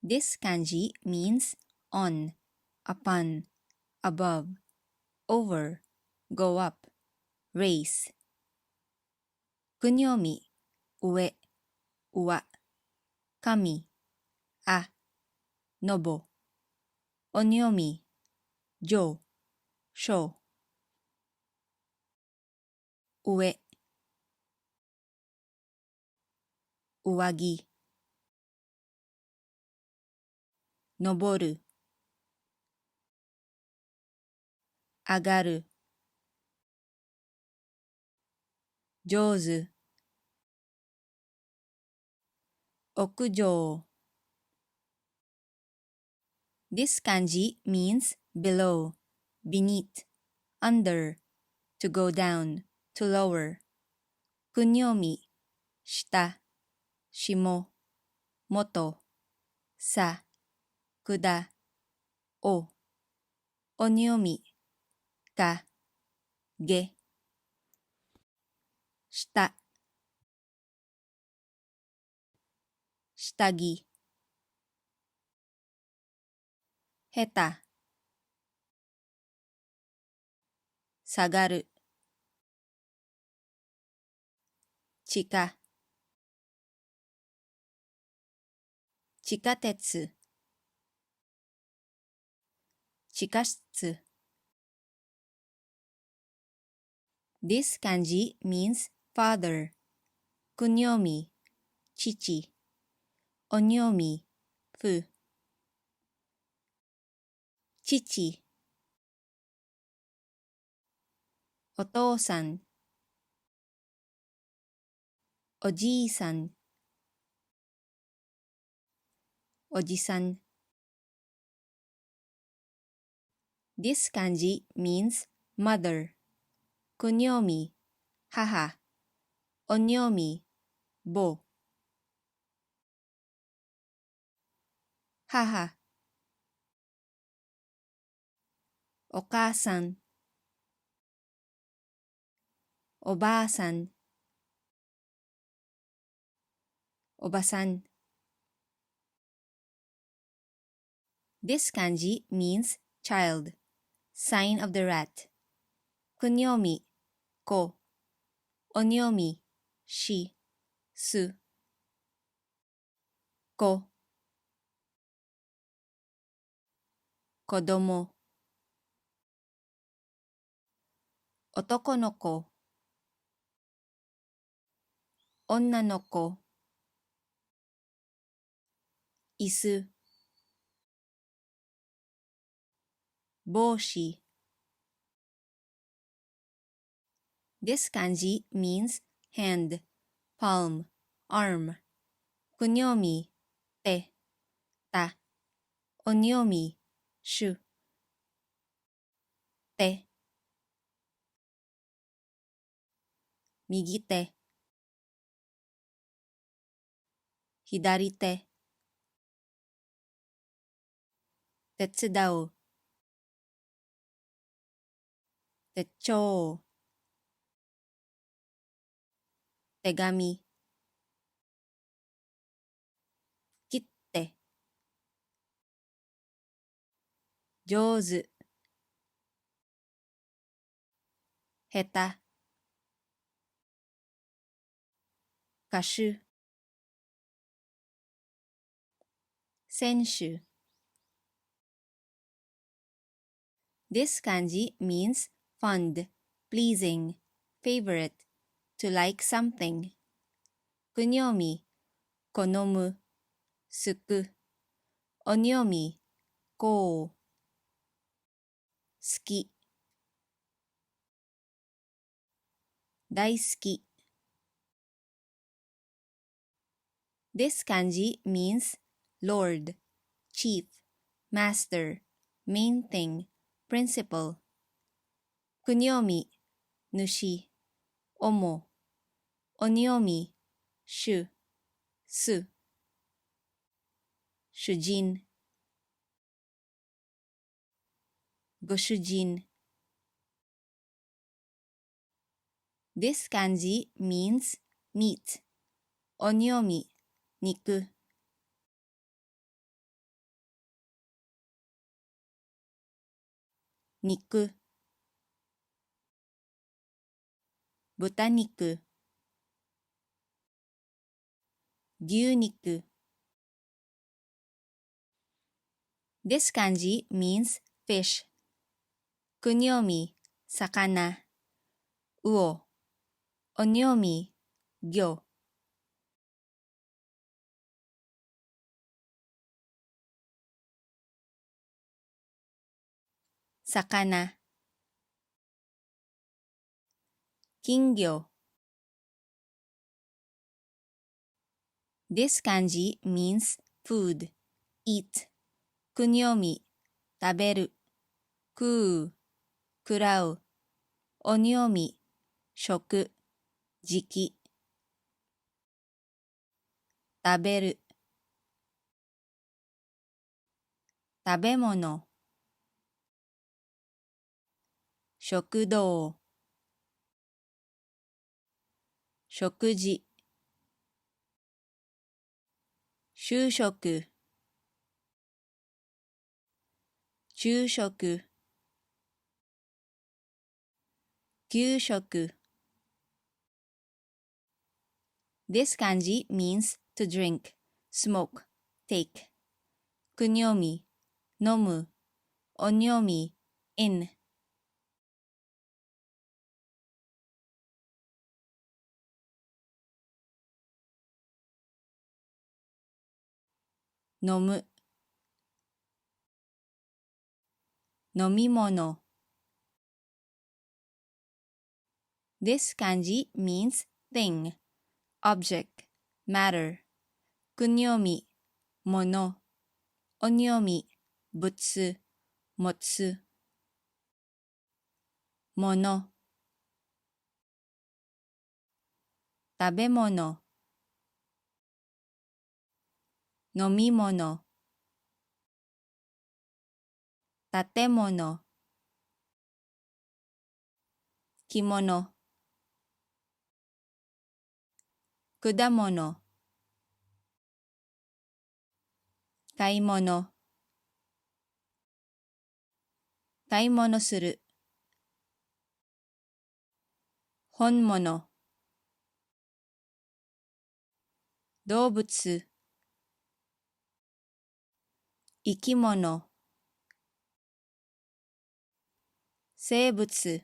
This kanji means on, upon, above, over, go up, race. 国読み、上、上。神、あ、のぼ。鬼読み、上、小。上、上着。登る、上がる。上手、屋上。This kanji means below, beneath, under, to go down, to lower. 国読み、下、下、元、さ、下、お。鬼読み、か、げ。下、下着。下手、下がる。地下、地下鉄。地下室。This kanji means father. 国読み、父。鬼読み、父。父。お父さん。おじいさん。おじさん。This kanji means mother. 国読み、母。鬼読み、母。母。お母さん。おばあさん。おばさん。This kanji means child. Sign of the rat. 国読み、子。鬼読み、し、す。子。子供。男の子。女の子。椅子。帽子。This kanji means hand, palm, arm. 国読み、手、た。鬼読み、手、手。右手。左手。手伝う。手帳。手紙。切って。上手。下手。歌手。選手。This kanji means fond, pleasing, favorite, to like something. 国読み、好む、好く。鬼読み、こう。好き。大好き。This kanji means Lord, Chief, Master, Main thing, Principal. 国読み、主、主。鬼読み、主、す。主人。ご主人。This kanji means meat. 鬼読み、肉。肉、豚肉、牛肉。This kanji means fish. くにょみ、魚。魚。おにょみ、魚。魚。金魚。This kanji means food. Eat. くにょみ、食べる。食う、食らう。おにょみ、食、時期。食べる。食べ物。食堂。食事。就職。昼食。給食。This kanji means to drink, smoke, take. くにょみ、飲む。おにょみ、in. 飲む。飲み物。This kanji means thing, object, matter. くにょみ、もの。おにょみ、物、持つ。もの。食べ物。飲み物。建物。着物。果物。買い物。買い物する。本物。動物。生き物。生物。